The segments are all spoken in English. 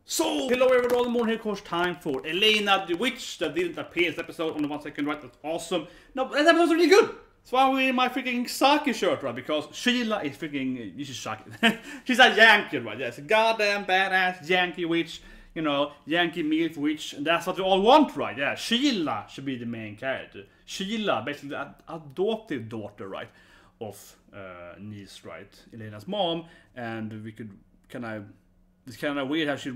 So, hello everyone, more here, of course, time for Elaina the Witch that didn't appear in this episode on the 1 second, right? That's awesome. No, that episode's really good. That's why I'm wearing my freaking Saki shirt, right? Because Sheila is freaking, you should suck it. She's a Yankee, right? Yeah, it's a goddamn badass Yankee witch, you know, Yankee MILF witch, and that's what we all want, right? Yeah, Sheila should be the main character. Sheila, basically the adoptive daughter, right? Of niece, right? Elena's mom, and we could it's kind of weird how she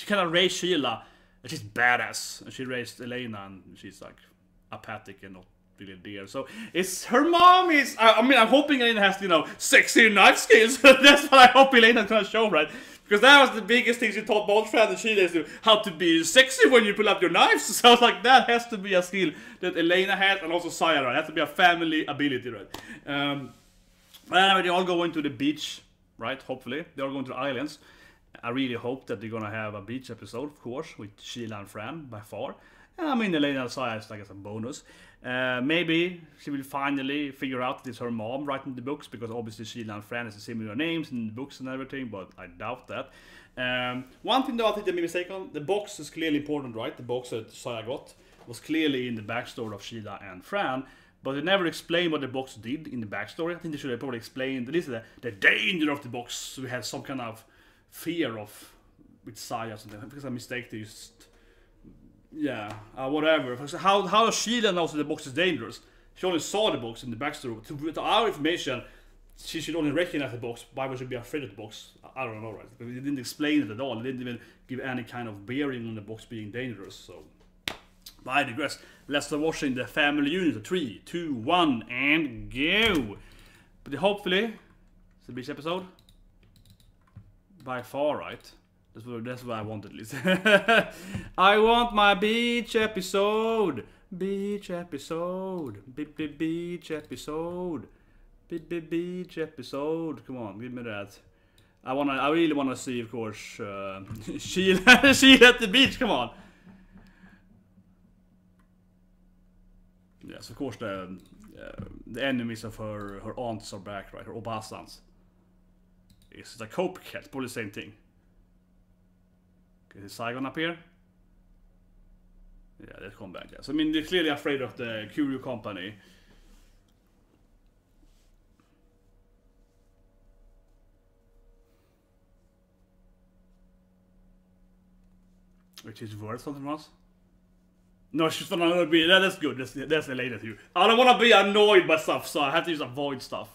kind of raised Sheila, and she's badass, and she raised Elaina, and she's like apathic and not really there. So it's her mom is. I mean, I'm hoping Elaina has, you know, sexy knife skills. That's what I hope Elena's gonna show, right? Because that was the biggest thing she taught both Fran and Sheila, is how to be sexy when you pull up your knives. So I was like, that has to be a skill that Elaina has, and also Saya, right? It has to be a family ability, right? Anyway, they all go into the beach, right? Hopefully, they all go into the islands. I really hope that they're gonna have a beach episode, of course, with Sheila and Fran by far. I mean, Elaina and Saya is like a bonus. Maybe she will finally figure out that it's her mom writing the books, because obviously Sheila and Fran has similar names in the books and everything, but I doubt that. One thing though I think they made a mistake on, the box is clearly important, right? The box that Saya got was clearly in the backstory of Sheila and Fran, but they never explained what the box did in the backstory. I think they should have probably explained at least the danger of the box, so we had some kind of fear of with Saya or something, because I mistake to just whatever. How Sheila knows that the box is dangerous? She only saw the box in the backstory. To our information, she should only recognize the box. Why would she be afraid of the box? I don't know, right? They didn't explain it at all. They didn't even give any kind of bearing on the box being dangerous. So, but I digress. Let's start watching the family unit. 3, 2, 1, and go. But hopefully, it's a beach episode. By far, right? That's what I want, at least. I want my beach episode. Beach episode. Beach episode. Beach episode. Come on, give me that. I really wanna see, of course, Sheila at the beach. Come on. Yes, of course the enemies of her aunts are back, right? Her obasans. It's a copycat, probably the same thing. Okay, is Saigon up here? Yeah, let's come back. Yeah. So I mean, they're clearly afraid of the Curio Company. Which is worth something from us. No, she's not gonna be. That's good. That's Elaina too. I don't want to be annoyed by stuff, so I have to use avoid stuff.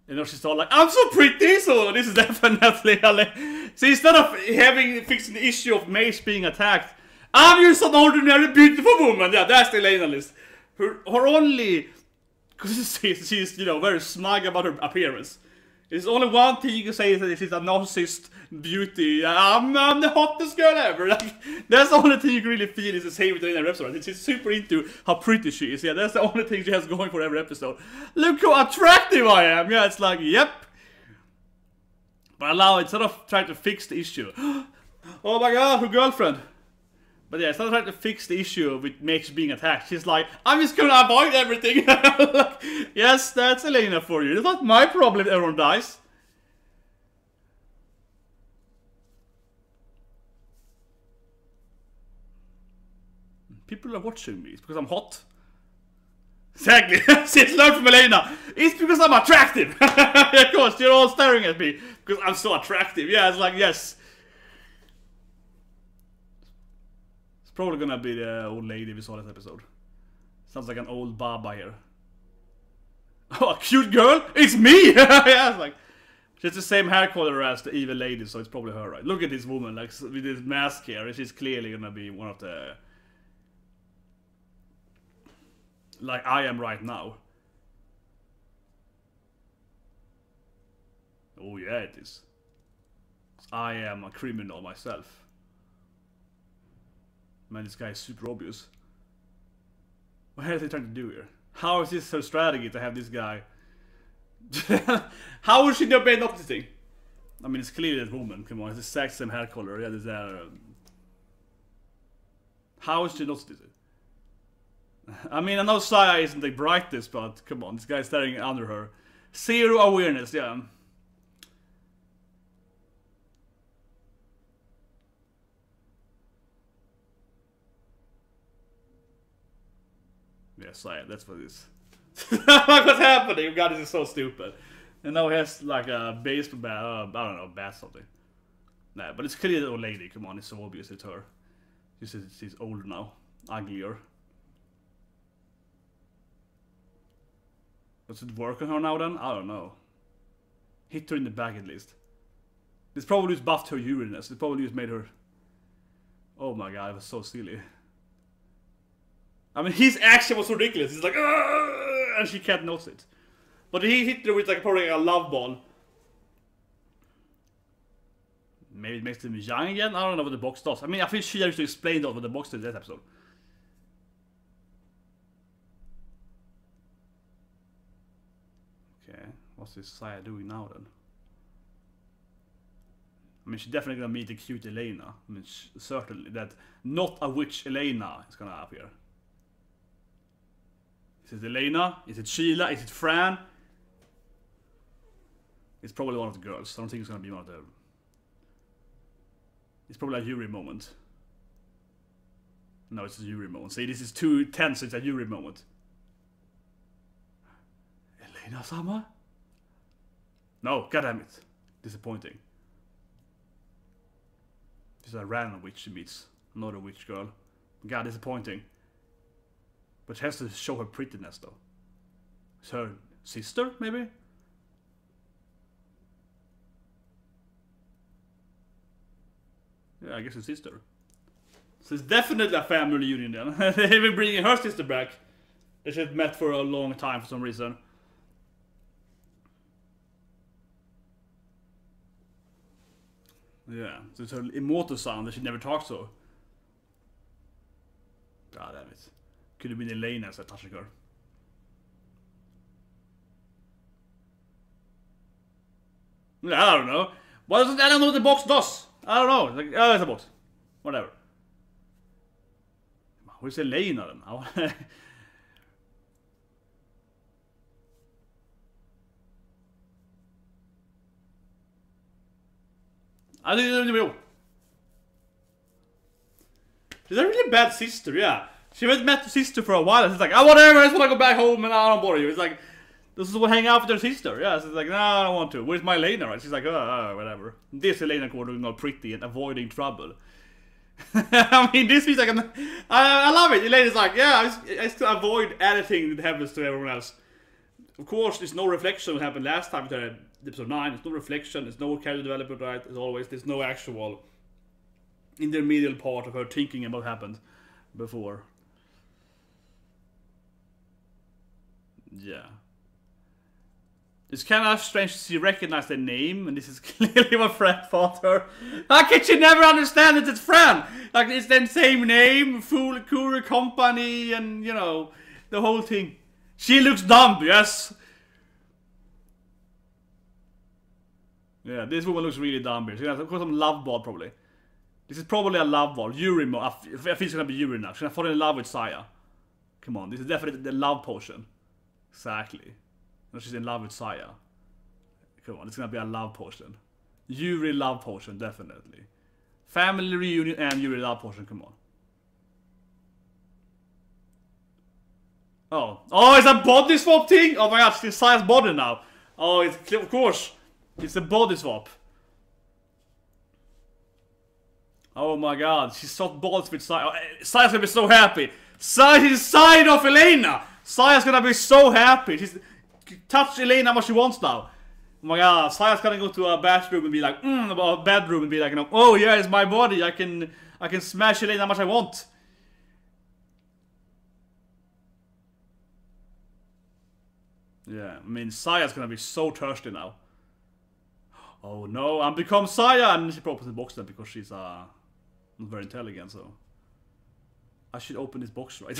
You know, she's all like, I'm so pretty, so this is definitely... So instead of fixing the issue of Mace being attacked, I'm just an ordinary beautiful woman. Yeah, that's the Elaina list. Her only... Because she's, you know, very smug about her appearance. There's only one thing you can say, is that she's a narcissist beauty. I'm the hottest girl ever. Like, that's the only thing you can really feel is the same with Elaina episode. She's super into how pretty she is. Yeah, that's the only thing she has going for every episode. Look how attractive I am. Yeah, it's like, yep. But allow it, instead of trying to fix the issue. Oh my god, her girlfriend. But yeah, instead of trying to fix the issue with Max being attacked, she's like, I'm just gonna avoid everything. Like, yes, that's Elaina for you. It's not my problem if everyone dies. People are watching me. It's because I'm hot. Exactly. She's learned from Elaina. It's because I'm attractive. Of course, you're all staring at me because I'm so attractive. Yeah, it's like, yes. Probably gonna be the old lady we saw that episode. Sounds like an old baba here. Oh, a cute girl? It's me! Yeah, it's like, she's the same hair color as the evil lady, so it's probably her, right? Look at this woman, like, with this mask here. She's clearly gonna be one of the... Like I am right now. Oh yeah, it is. I am a criminal myself. Man, this guy is super obvious. What are they trying to do here? How is this her strategy to have this guy? How would she not be up this thing? I mean, it's clearly that woman. Come on, it's the exact same hair color. Yeah, there's how is she not this? I mean, I know Saya isn't the brightest, but come on, this guy's staring under her. Zero awareness, yeah. Yeah, Saya, that's what it is. What's happening? God, this is so stupid. And now he has like a baseball bat, I don't know, bat something. Nah, but it's clearly the old lady, come on, it's so obvious it's her. She's older now, uglier. Does it work on her now then? I don't know. Hit her in the back at least. This probably just buffed her Uriness. It probably just made her... Oh my god, it was so silly. I mean, his action was ridiculous. He's like, "Argh!" And she can't notice it. But he hit her with like probably a love ball. Maybe it makes them young again? I don't know what the box does. I mean, I think she used to explain what the box did in that episode. Okay, what's this Saya doing now then? I mean, she's definitely gonna meet the cute Elaina. I mean, certainly that not a witch Elaina is gonna appear. Is it Elaina? Is it Sheila? Is it Fran? It's probably one of the girls. I don't think it's gonna be one of them. It's probably a Yuri moment. No, it's a Yuri moment. See, this is too tense, so it's a Yuri moment. Elaina-sama? No, goddammit. Disappointing. This is a random witch she meets. Another witch girl. God, disappointing. But she has to show her prettiness though. Is her sister, maybe? Yeah, I guess her sister. So it's definitely a family reunion then. They've been bringing her sister back. They should have met for a long time for some reason. Yeah, so it's her immortal son that she never talks to. God damn it. Could have been Elaina as a touching her. I don't know. I don't know what the box does. I don't know. It's like, oh, it's a box. Whatever. Where's Elaina then? I didn't know. She's a really bad sister, yeah. She haven't met the sister for a while. She's like, oh, whatever, I just want to go back home and I don't bother you. It's like, this is what hang out with her sister. Yeah, so it's like, no, I don't want to. Where's my Elaina? Right? She's like, oh, whatever. This Elaina doing all pretty and avoiding trouble. I mean, this is like, I love it. Elaina's like, yeah, I still avoid anything that happens to everyone else. Of course, there's no reflection what happened last time with episode 9. There's no reflection, there's no character development, right? As always, there's no actual intermediate part of her thinking about what happened before. Yeah. It's kind of strange to see recognize the name, and this is clearly what Fran thought her. How can she never understand that it's Fran? Like, it's the same name, Fool Kuru Company, and, you know, the whole thing. She looks dumb, yes. Yeah, this woman looks really dumb here. She's gonna have some love ball, probably. This is probably a love ball. Yuri, I think it's gonna be Yuri now. She's gonna fall in love with Saya. Come on, this is definitely the love potion. Exactly. No, she's in love with Saya. Come on, it's gonna be a love potion. Yuri love potion, definitely. Family reunion and Yuri love potion, come on. Oh, it's a body swap thing? Oh my god, it's in Saya's body now. Oh, it's, of course. It's a body swap. Oh my god, she swapped bodies with Saya. Saya's gonna be so happy. Saya's inside of Elaina. Saya's gonna be so happy. She's touch Elaina what she wants now. Oh my god, Saya's gonna go to a bathroom and be like, about a bedroom and be like, you know, oh yeah, it's my body. I can smash Elaina how much I want. Yeah, I mean, Saya's gonna be so thirsty now. Oh no, I'm become Saya, and she probably opens the box then because she's not very intelligent, so I should open this box, right?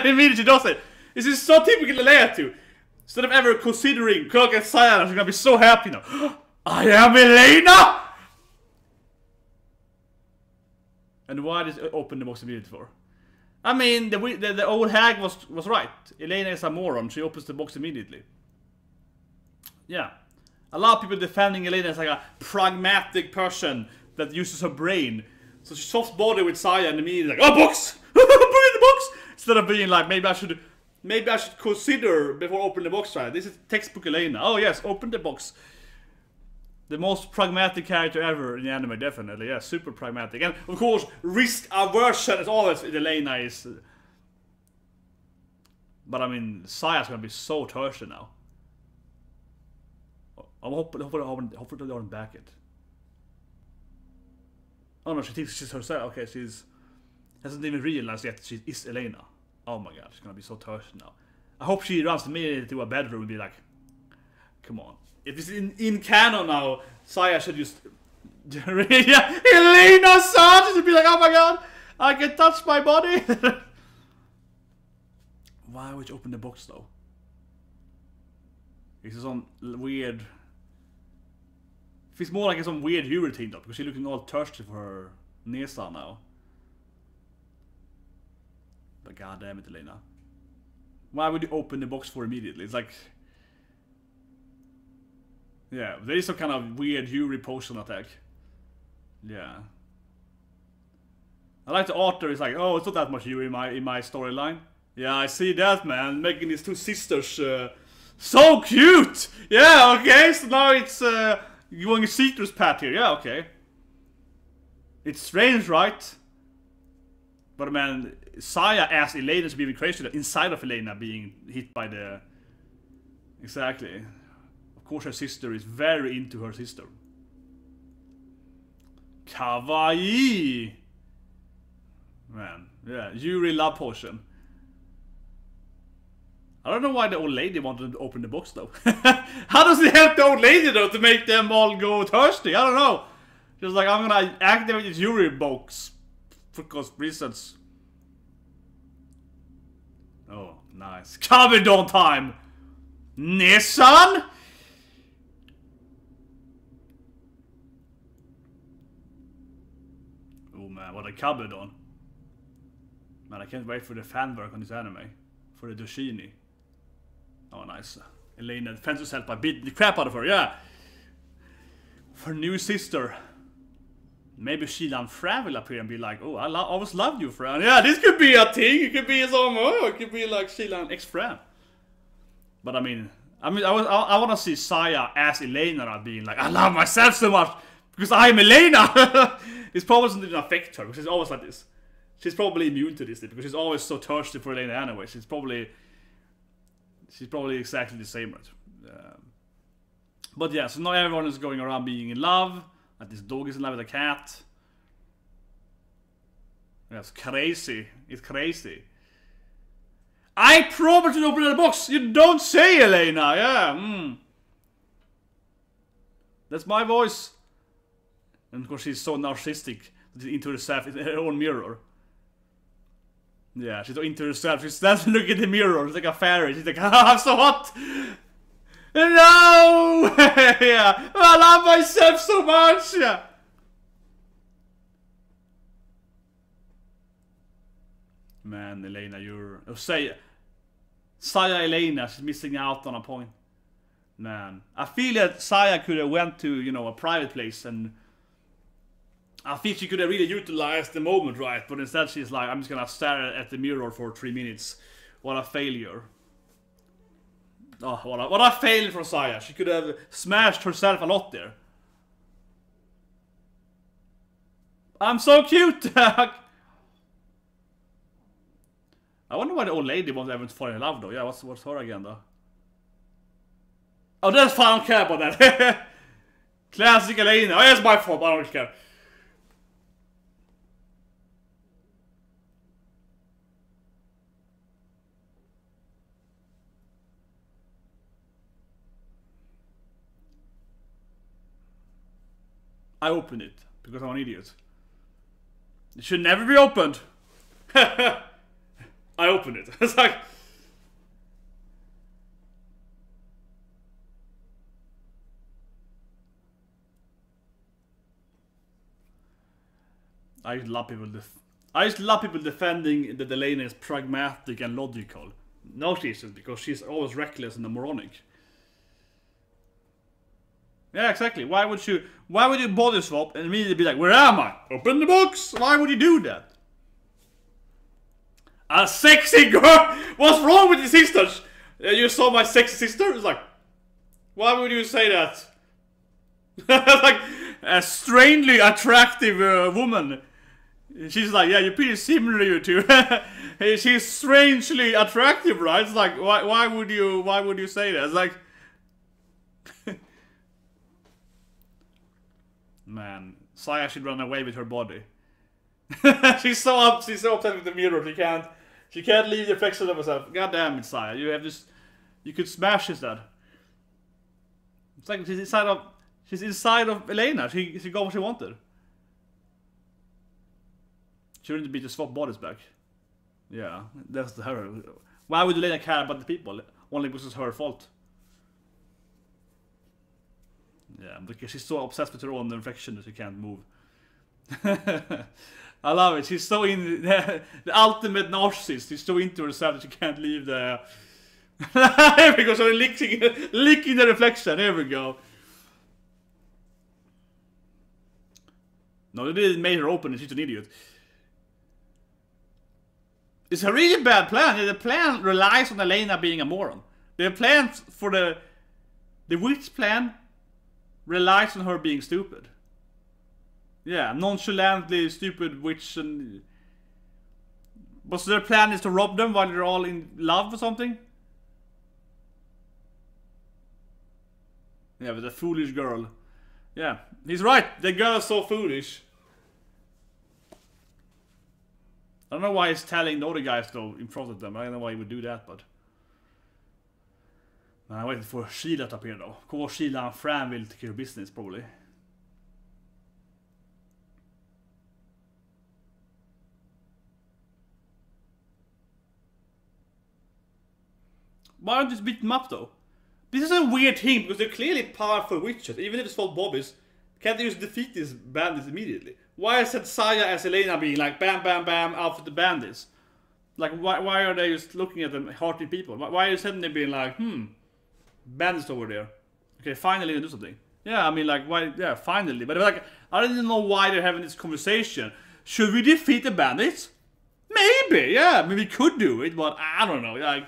Immediately she does it. This is so typical Elaina too. Instead of ever considering Kirk and Saya, she's gonna be so happy now. I am Elaina! And why did it open the box immediately for? I mean, the old hag was right. Elaina is a moron. She opens the box immediately. Yeah. A lot of people defending Elaina as like a pragmatic person that uses her brain. So she swaps body with Saya and immediately like, oh, box! Put it in the box! Instead of being like, maybe I should Maybe I should consider before opening the box, right? This is textbook Elaina. Oh yes, open the box. The most pragmatic character ever in the anime, definitely. Yeah, super pragmatic. And of course, risk aversion is always Elaina is. But I mean, Saya's gonna be so thirsty now. I'm hoping they don't back it. Oh no, she thinks she's herself. Okay, she's hasn't even realized yet she is Elaina. Oh my god, she's gonna be so thirsty now. I hope she runs immediately to a bedroom and be like, come on. If it's in canon now, Saya should just yeah, Elaina son should be like, oh my god, I can touch my body. Why would you open the box though? Is it some weird? It feels more like it's some weird Yuri thing though, because she's looking all thirsty for her Nesa now. But god damn it, Elaina. Why would you open the box for immediately? It's like, yeah, there is some kind of weird Yuri potion attack. Yeah. I like the author is like, oh, it's not that much Yuri in my storyline. Yeah, I see that, man. Making these two sisters so cute! Yeah, okay, so now it's going a citrus path here. Yeah, okay. It's strange, right? But man, Saya asked Elaina to be crazy inside of Elaina being hit by the... Exactly. Of course her sister is very into her sister. Kawaii! Man, yeah, Yuri love potion. I don't know why the old lady wanted to open the box though. How does it help the old lady though to make them all go thirsty? I don't know. Just like, I'm gonna activate this Yuri box. Because reasons. Oh, nice. Kabedon time! Nissan! Oh man, what a Kabedon. Man, I can't wait for the fan work on this anime. For the Doshini. Oh, nice. Elaina defends herself by beating the crap out of her, yeah! For new sister. Maybe Sheila and Fran will appear and be like, oh, I always loved you, Fran. Yeah, this could be a thing. It could be some, it could be like Sheila and ex-Fran. But I want to see Saya as Elaina being like, I love myself so much because I'm Elaina. This probably doesn't affect her because she's always like this. She's probably immune to this because she's always so thirsty for Elaina anyway. She's probably exactly the same, right? But yeah, so now everyone is going around being in love. Like this dog is in love with a cat. That's crazy. It's crazy. I promised to open the box. You don't say, Elaina. Yeah. That's my voice. And of course she's so narcissistic into herself in her own mirror. Yeah, she's so into herself. She stands and looks at the mirror. She's like a fairy. She's like, I'm so hot. No! Yeah, I love myself so much. Yeah. Man, Elaina, you're... Oh, Saya Elaina, she's missing out on a point. Man, I feel that Saya could have went to, you know, a private place and... I think she could have really utilized the moment, right? But instead she's like, I'm just gonna stare at the mirror for 3 minutes. What a failure. Oh, what a failure for Saya. She could have smashed herself a lot there. I'm so cute! I wonder why the old lady won't ever fall in love though. Yeah, what's her agenda? Oh, that's fine, I don't care about that. Classic Elaina. Oh, it's my fault, I don't care. I opened it because I'm an idiot. It should never be opened. I opened it. It's like... I used to love people defending that Elaina is pragmatic and logical. No, she isn't, because she's always reckless and moronic. Yeah, exactly. Why would you body swap and immediately be like, where am I? Open the box! Why would you do that? A sexy girl? What's wrong with your sisters? You saw my sexy sister? It's like, why would you say that? Like, a strangely attractive woman. She's like, yeah, you're pretty similar, you two. She's strangely attractive, right? It's like, why would you say that? It's like, man, Saya should run away with her body. she's so upset with the mirror. She can't leave the reflection of herself. God damn it, Saya. You could smash this, dad. It's like she's inside of Elaina. She got what she wanted. She wanted to be to swap bodies back. Yeah, that's her. Why would Elaina care about the people? Only because it's her fault. Yeah, because she's so obsessed with her own reflection that she can't move. I love it. She's so in the ultimate narcissist. She's so into herself that she can't leave the. Here we go. So licking the reflection. Here we go. No, they didn't make her open it. She's an idiot. It's a really bad plan. The plan relies on Elaina being a moron. The plan for the witch plan relies on her being stupid. Yeah, nonchalantly stupid witch and... But so their plan is to rob them while they're all in love or something? Yeah, with a foolish girl. Yeah, he's right. The girl is so foolish. I don't know why he's telling the other guys though in front of them. I don't know why he would do that, but... I'm waiting for Sheila to appear though. Of course, Sheila and Fran will take care of business, probably. Why don't you just beat them up though? This is a weird thing because they're clearly powerful witches. Even if it's full bobbies, can't they just defeat these bandits immediately? Why is that Saya as Elaina being like bam bam bam out with the bandits? Like why are they just looking at them hearty people? Why are they suddenly being like bandits over there? Okay, finally they do something. Yeah, I mean like why? Yeah, finally. But like I don't know why they're having this conversation. Should we defeat the bandits? Maybe. Yeah, maybe we could do it, but I don't know. Like.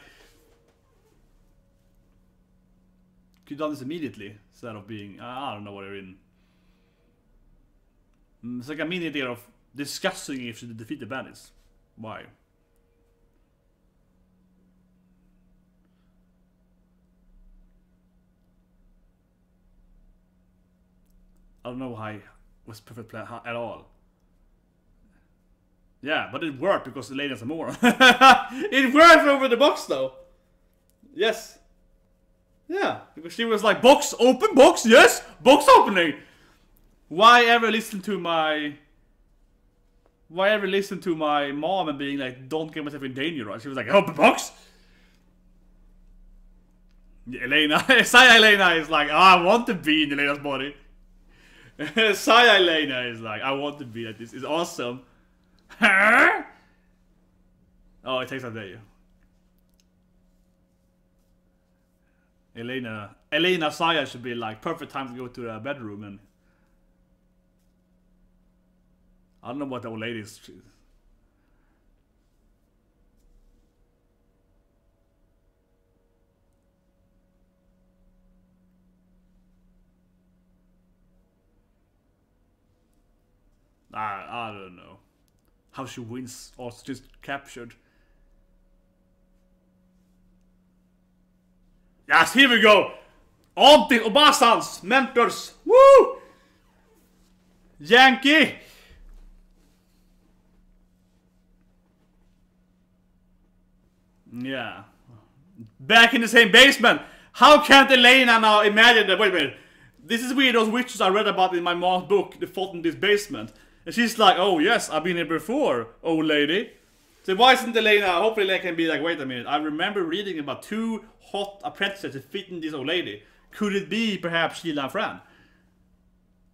Could have done this immediately instead of being I don't know what they're in. It's like a mini idea of discussing if to defeat the bandits. Why? I don't know why it was perfect plan at all. Yeah, but it worked because the lady's a moron. It worked over the box though. Yes. Yeah, because she was like, box open, box, yes, box opening. Why ever listen to my mom and being like, don't get myself in danger, right? She was like, open box. Yeah, Saya Elaina is like, oh, I want to be in Elena's body. Saya Elaina is like, I want to be like this. It's awesome. Huh? Oh, it takes a day. Elaina Saya should be like perfect time to go to the bedroom and I don't know what the old lady is. I don't know how she wins or just captured. Yes, here we go! Auntie Obasans, mentors, woo! Yanki! Yeah. Back in the same basement! How can't Elaina now imagine that? Wait a minute. This is weird, those witches I read about in my mom's book, they fought in this basement. And she's like, oh yes, I've been here before, old lady. So why isn't Elaina, hopefully they can be like, wait a minute, I remember reading about 2 hot apprentices defeating this old lady. Could it be perhaps Sheila and Fran?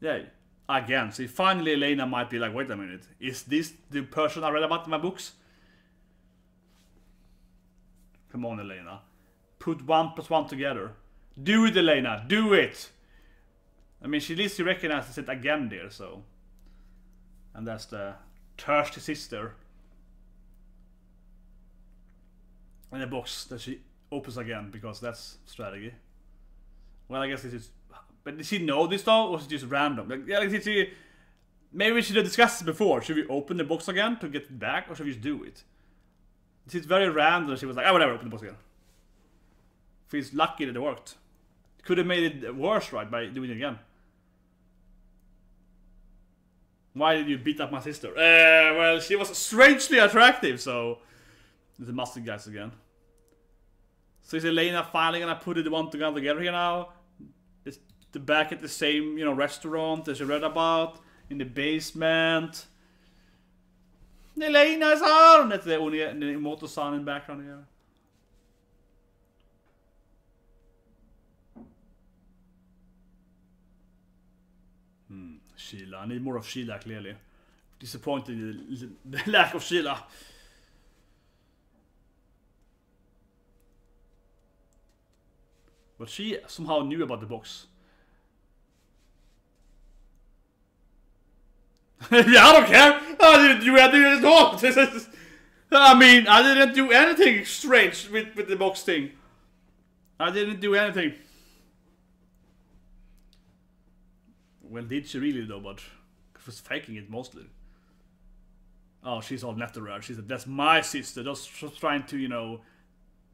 Yeah, again, see finally Elaina might be like, wait a minute, is this the person I read about in my books? Come on Elaina, put 1 + 1 together. Do it Elaina, do it! I mean, she at least recognizes it again there, so. And that's the thirsty sister. And a box that she opens again, because that's strategy. Well, I guess this is... But did she know this though, or was it just random? Like, yeah, did she... Maybe we should have discussed this before. Should we open the box again to get it back, or should we just do it? It's very random. She was like, oh, whatever, open the box again. Feels lucky that it worked. Could have made it worse, right, by doing it again. Why did you beat up my sister? Well, she was strangely attractive, so... The mustard guys again. So is Elaina finally gonna put the one together here now? It's the back at the same, you know, restaurant that she read about in the basement. Elaina is här! And that's the only motor-san in the background here. Sheila. I need more of Sheila, clearly. Disappointed in the lack of Sheila. But she somehow knew about the box. Yeah, I don't care! I didn't do anything at all! I mean, I didn't do anything strange with the box thing. I didn't do anything. Well, did she really though, but she was faking it mostly. Oh, she's all natural. She said, that's my sister. Just trying to, you know,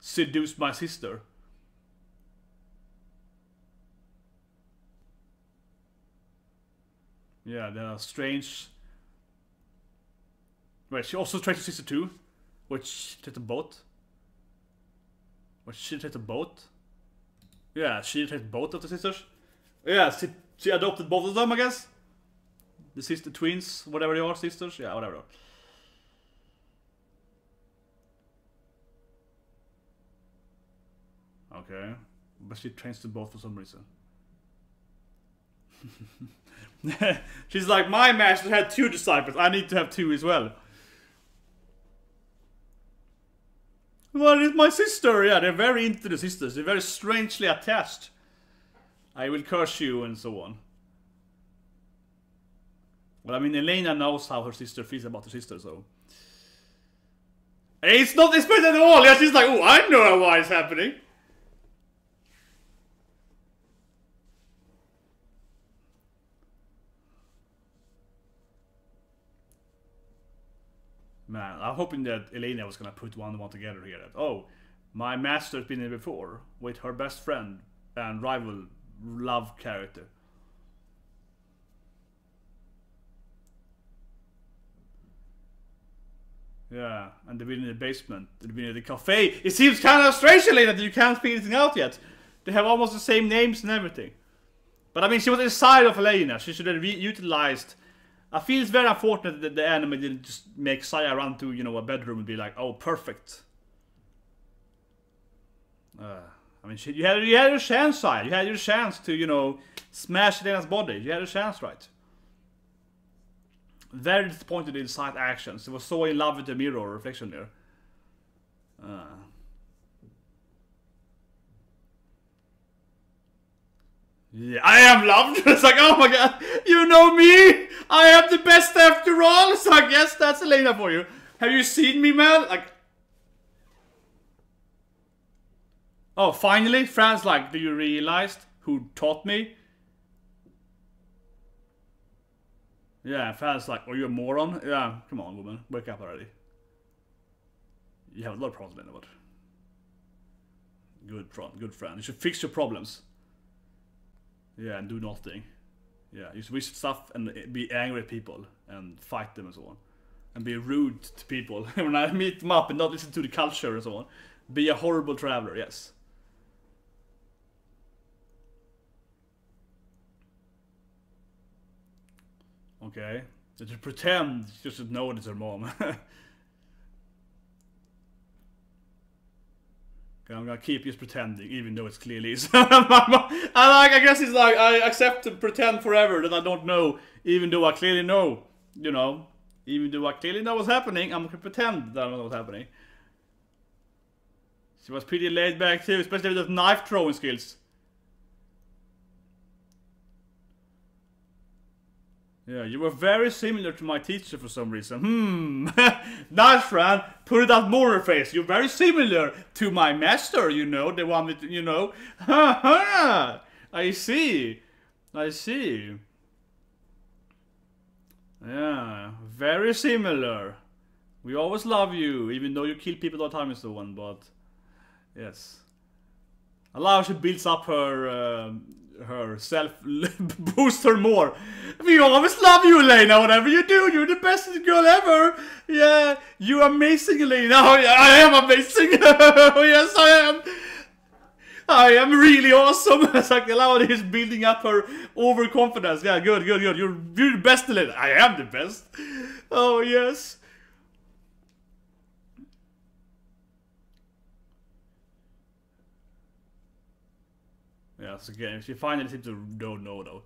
seduce my sister. Yeah, there are strange... Wait, she also tried to sister too? Which tried to both? What, she tried to both? Yeah, she tried both of the sisters? Yeah, she adopted both of them, I guess? The sister twins, whatever they are, sisters? Yeah, whatever. Okay. But she trains to both for some reason. She's like, my master had 2 disciples, I need to have 2 as well. What is my sister? Yeah, they're very into the sisters. They're very strangely attached. I will curse you and so on. Well, I mean, Elaina knows how her sister feels about her sister, so... It's not expected at all! Yeah, she's like, oh, I know why it's happening. Man, I'm hoping that Elaina was gonna put one and one together here. That, oh, my master's been here before with her best friend and rival love character. Yeah, and they've been in the basement, they've been in the cafe. It seems kind of strange, Elaina, that you can't figure anything out yet. They have almost the same names and everything. But I mean, she was inside of Elaina. She should have utilized... I feel it's very unfortunate that the anime didn't just make Saya run to, you know, a bedroom and be like, oh, perfect. I mean, you had your chance, Saya. You had your chance to, you know, smash Elena's body. You had your chance, right? Very disappointed in side actions. She was so in love with the mirror reflection there. Yeah, I am loved. It's like, oh my god, you know me. I am the best after all. So I guess that's Elaina for you. Have you seen me, man? Like, oh, finally, Fran's like, do you realize who taught me? Yeah, Fran's like, are you a moron? Yeah, come on, woman, wake up already. You have a lot of problems, Elaina, but good friend. You should fix your problems. Yeah, and do nothing. Yeah, you should wish stuff and be angry at people and fight them and so on. And be rude to people when I meet them up and not listen to the culture and so on. Be a horrible traveler, yes. Okay. So to pretend you should know it's her mom. I'm gonna keep just pretending, even though it's clearly is. I guess it's like, I accept to pretend forever that I don't know, even though I clearly know, you know. Even though I clearly know what's happening, I'm gonna pretend that I don't know what's happening. She was pretty laid back too, especially with those knife throwing skills. Yeah, you were very similar to my teacher for some reason. Nice, Fran. Put it out more in your face. You're very similar to my master, you know. The one with, you know. Ha ha! I see. I see. Yeah, very similar. We always love you, even though you kill people all the time and so on, but... Yes. I love how she builds up her self, boost her more. We always love you, Elaina. Whatever you do, you're the best girl ever. Yeah, you're amazing, Elaina. Oh, yeah, I am amazing. Oh, yes, I am. I am really awesome. It's like Elaina is building up her overconfidence. Yeah, good. You're the best, Elaina. I am the best. Oh, yes. Yeah, so again, she finally seems to don't know though.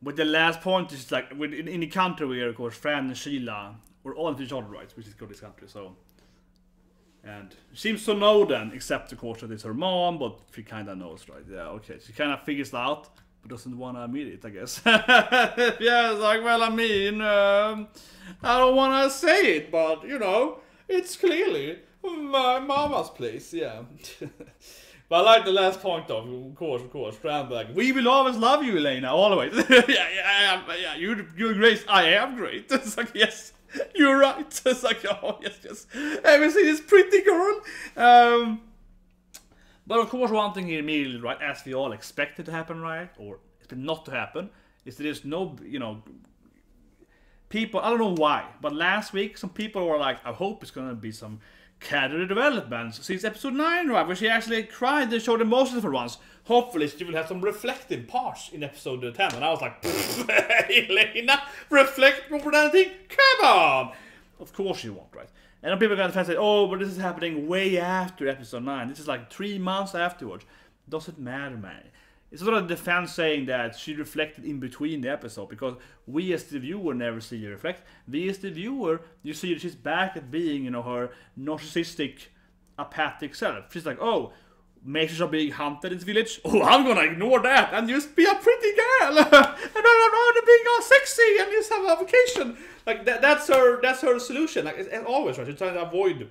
But the last point is like in the country where of course Fran and Sheila were all into each other, right? Which is good this country, so and she seems to know then, except of course that it's her mom, but she kinda knows, right? Yeah, okay. She kinda figures it out, but doesn't wanna admit it, I guess. Yeah, it's like, well, I mean, I don't wanna say it, but you know, it's clearly my mama's place, yeah. But I like the last point though, of course, Fran like, we will always love you, Elaina, always. yeah, you're great, I am great. It's like, yes, you're right. It's like, oh, yes. Have you seen this pretty girl? But of course, one thing here immediately, right, as we all expect it to happen, right, or expect not to happen, is that there's no, you know, people, I don't know why, but last week, some people were like, I hope it's gonna be some character development since episode 9, right, where she actually cried and showed emotions for once. Hopefully she will have some reflective parts in episode 10. And I was like, Elaina, reflect more than anything? Come on! Of course you won't, right? And then people are gonna say, oh, but this is happening way after episode 9. This is like 3 months afterwards. Doesn't matter, man. It's sort of the fans saying that she reflected in between the episode, because we as the viewer never see her reflect. We as the viewer, you see that she's back at being, you know, her narcissistic, apathic self. She's like, oh, Mages are being hunted in this village. Oh, I'm gonna ignore that and just be a pretty girl. And I'm being all sexy and just have a vacation. Like that's her solution. Like it's always right. She's trying to avoid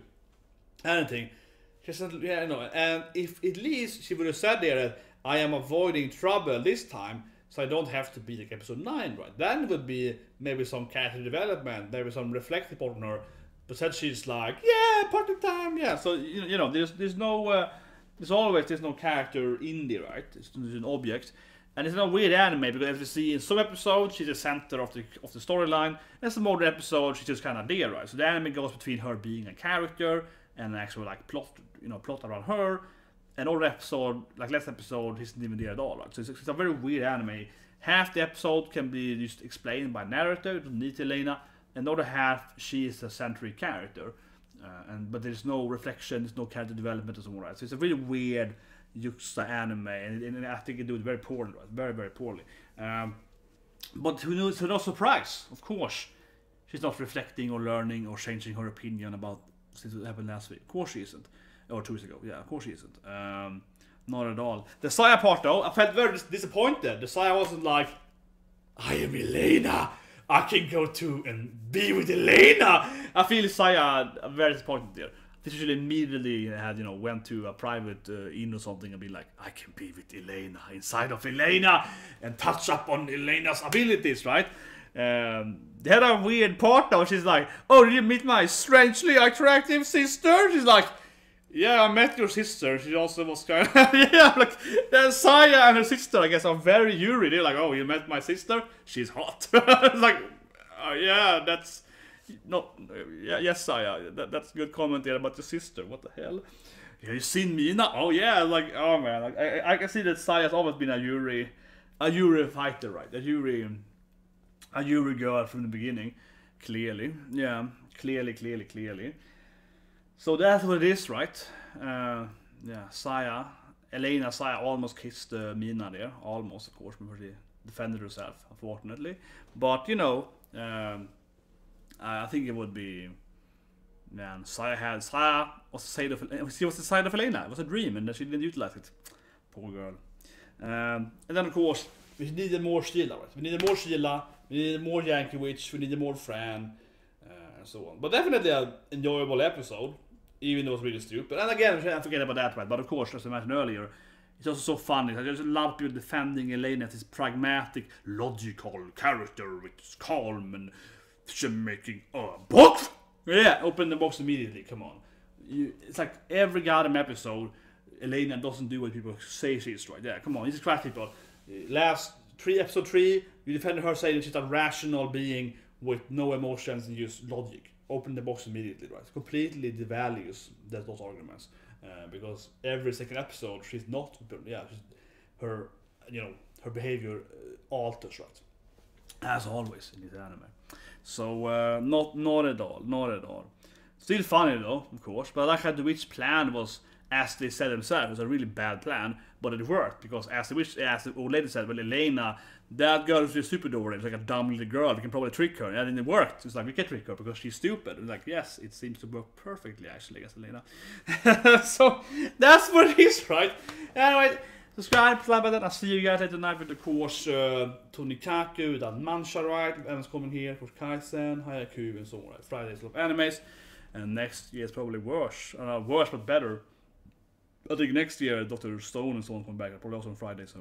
anything. She said, yeah, no. And if at least she would have said there that I am avoiding trouble this time, so I don't have to be like episode 9, right? Then it would be maybe some character development, maybe some reflective part on her. But said she's like, yeah, party time, yeah. So you know, there's no. There's no character in there, right? It's an object. And it's not weird anime, because as we see in some episodes, she's the center of the storyline, and some other episodes, she's just kind of there, right? So the anime goes between her being a character and an actual like plot around her. And other episode, like last episode, isn't even there at all, right? So it's a very weird anime. Half the episode can be just explained by narrator, you don't need Elaina. Another half, she is a central character. But there's no reflection, there's no character development or something, right? So it's a really weird yuxta anime, and I think they do it very poorly, right? Very, very poorly. But who knows? So no surprise, of course, she's not reflecting or learning or changing her opinion about things that happened last week. Of course she isn't, or 2 weeks ago. Yeah, of course she isn't. Not at all. The Saya part though, I felt very disappointed. The Saya wasn't like, I am Elaina, I can go to and be with Elaina. I feel Saya very disappointed there. They should immediately had, went to a private inn or something and be like, I can be with Elaina, inside of Elaina, and touch up on Elena's abilities, right? They had a weird part though. She's like, oh, did you meet my strangely attractive sister? She's like, yeah, I met your sister. She also was kind of, yeah, like, Saya and her sister, I guess, are very Yuri. They're like, oh, you met my sister? She's hot. It's like, yeah, that's not, yeah, yes, Saya, that's a good comment there about your sister. What the hell? Yeah, you seen Mina? Oh, yeah, like, oh, man, like, I can see that Saya's always been a Yuri fighter, right? A Yuri girl from the beginning, clearly. Yeah, clearly. So that's what it is, right? Yeah, Elaina almost kissed Mina there. Almost, of course, because she defended herself, unfortunately. But, I think it would be... Man, Saya was the side of... She was the side of Elaina. It was a dream, and she didn't utilize it. Poor girl. And then, of course, we needed more Sheila, right? We needed more Sheila, we needed more Yanki Witch, we needed more Fran, and so on. But definitely an enjoyable episode, even though it was really stupid. And again, I forget about that, right? But of course, as I mentioned earlier, it's also so funny. I just love people defending Elaina as this pragmatic, logical character, which is calm and she's making a box. Yeah, open the box immediately. Come on, it's like every goddamn episode, Elaina doesn't do what people say she's right. Yeah, come on, it's crack people. Episode 3, you defended her saying she's a rational being with no emotions and just logic. Open the box immediately, right? Completely devalues those arguments. Because every second episode she's not, her behavior alters, right, as always in this anime. So not at all. Still funny though, of course, but I like how the witch plan was, as they said themselves, it was a really bad plan, but it worked because as the old lady said, well, Elaina, that girl is just stupid over it. It's like a dumb little girl. We can probably trick her, and it worked. It's like we can trick her because she's stupid. And like, yes, it seems to work perfectly actually, I guess, Elaina. So that's what it is, right? Anyway, subscribe, play by that. I'll see you guys later tonight with the course Tonikaku, that Mancha, right? Everyone's coming here, of course, Kaisen, Hayaku, and so on. Right? Fridays of animes, and next year is probably worse. Worse but better. I think next year Dr. Stone and so on come back. Probably also on Friday, so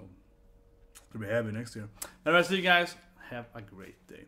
it'll be heavy next year. Anyway, see you guys. Have a great day.